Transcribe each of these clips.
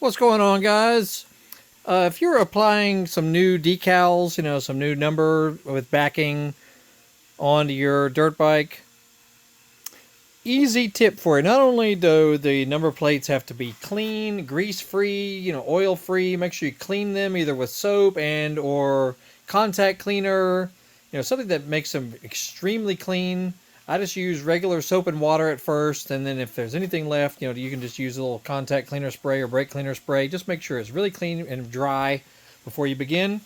What's going on, guys? If you're applying some new decals, some new number with backing onto your dirt bike, easy tip for you. Not only do the number plates have to be clean, grease-free, oil-free, make sure you clean them either with soap and or contact cleaner, something that makes them extremely clean. I just use regular soap and water at first, and then if there's anything left, you can just use a little contact cleaner spray or brake cleaner spray. Just make sure it's really clean and dry before you begin.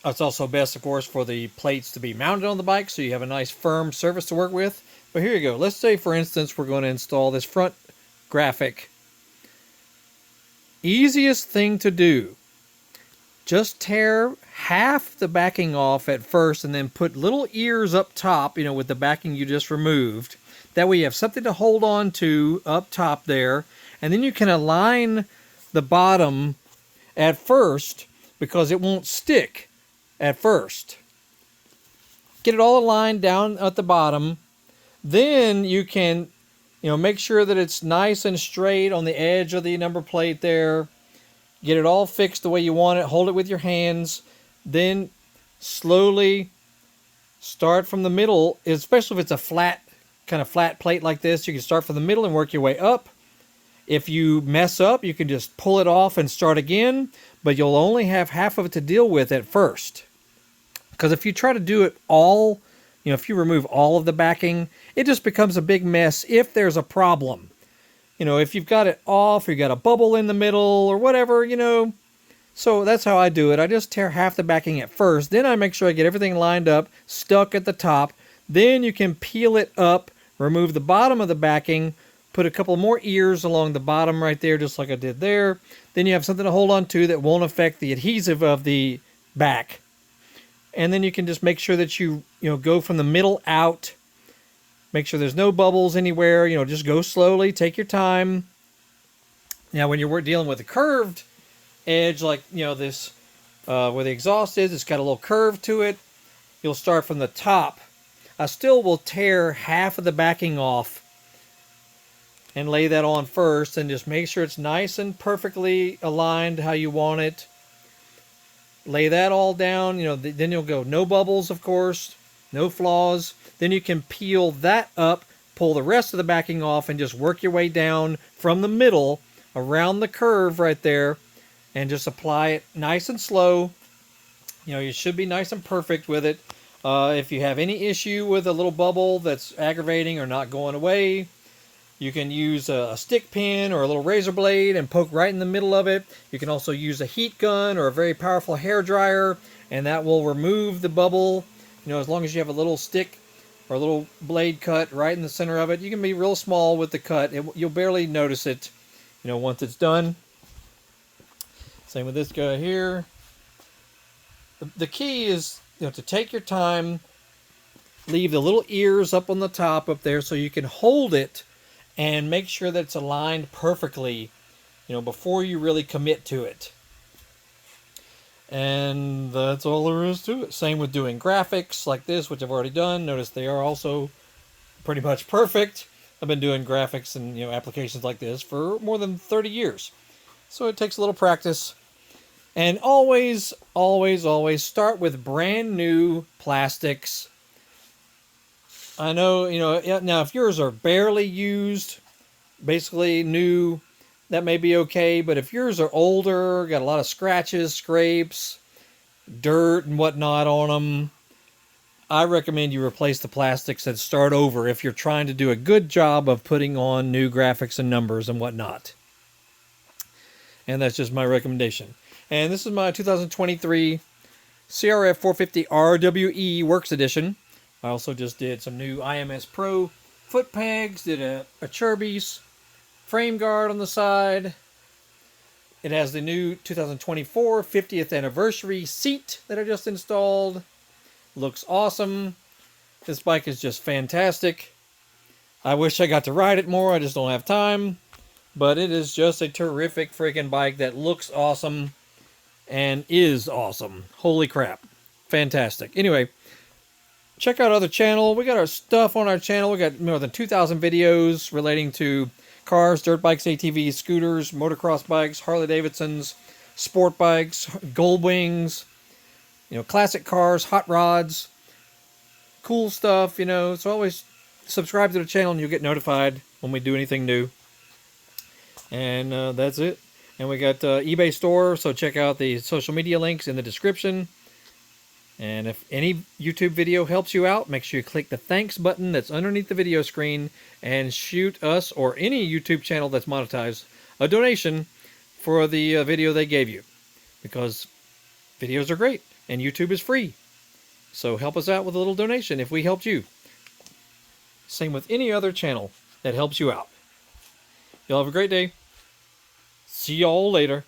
It's also best, of course, for the plates to be mounted on the bike so you have a nice firm surface to work with. But here you go. Let's say, for instance, we're going to install this front graphic. Easiest thing to do. Just tear half the backing off at first and then put little ears up top, with the backing you just removed. That way you have something to hold on to up top there. And then you can align the bottom at first because it won't stick at first. Get it all aligned down at the bottom. Then you can, make sure that it's nice and straight on the edge of the number plate there. Get it all fixed the way you want it. Hold it with your hands. Then slowly start from the middle, especially if it's a kind of flat plate like this. You can start from the middle and work your way up. If you mess up, you can just pull it off and start again, but you'll only have half of it to deal with at first. Because if you try to do it all, if you remove all of the backing, it just becomes a big mess if there's a problem. If you've got it off, or you got a bubble in the middle or whatever, So that's how I do it. I just tear half the backing at first. Then I make sure I get everything lined up, stuck at the top. Then you can peel it up, remove the bottom of the backing, put a couple more ears along the bottom right there, just like I did there. Then you have something to hold on to that won't affect the adhesive of the back. And then you can just make sure that you go from the middle out. Make sure there's no bubbles anywhere. Just go slowly. Take your time. Now, when you're dealing with a curved edge like, this, where the exhaust is, it's got a little curve to it. You'll start from the top. I still will tear half of the backing off and lay that on first and just make sure it's nice and perfectly aligned how you want it. Lay that all down. Then you'll go no bubbles, of course, no flaws. Then you can peel that up, pull the rest of the backing off, and just work your way down from the middle around the curve right there and just apply it nice and slow. You should be nice and perfect with it. If you have any issue with a little bubble that's aggravating or not going away, you can use a stick pin or a little razor blade and poke right in the middle of it. You can also use a heat gun or a very powerful hair dryer, and that will remove the bubble. As long as you have a little stick or a little blade cut right in the center of it. You can be real small with the cut. You'll barely notice it, once it's done. Same with this guy here. The key is, to take your time, leave the little ears up on the top up there so you can hold it and make sure that it's aligned perfectly, before you really commit to it. And that's all there is to it. Same with doing graphics like this, which I've already done. Notice they are also pretty much perfect. I've been doing graphics and applications like this for more than 30 years. So it takes a little practice. And always, always, always start with brand new plastics. I know, now if yours are barely used, basically new, that may be okay, but if yours are older, got a lot of scratches, scrapes, dirt and whatnot on them, I recommend you replace the plastics and start over if you're trying to do a good job of putting on new graphics and numbers and whatnot. And that's just my recommendation. And this is my 2023 CRF450RWE Works Edition. I also just did some new IMS Pro foot pegs, did a Cherbis frame guard on the side. It has the new 2024 50th anniversary seat that I just installed. Looks awesome. This bike is just fantastic. I wish I got to ride it more. I just don't have time. But it is just a terrific freaking bike that looks awesome and is awesome. Holy crap. Fantastic. Anyway, check out our other channel. We got our stuff on our channel. We got more than 2,000 videos relating to cars, dirt bikes, ATVs, scooters, motocross bikes, Harley Davidsons, sport bikes, gold wings, classic cars, hot rods, cool stuff, So always subscribe to the channel and you'll get notified when we do anything new. And that's it. And we got eBay store, so check out the social media links in the description. And if any YouTube video helps you out, make sure you click the thanks button that's underneath the video screen and shoot us or any YouTube channel that's monetized a donation for the video they gave you. Because videos are great and YouTube is free. So help us out with a little donation if we helped you. Same with any other channel that helps you out. Y'all have a great day. See y'all later.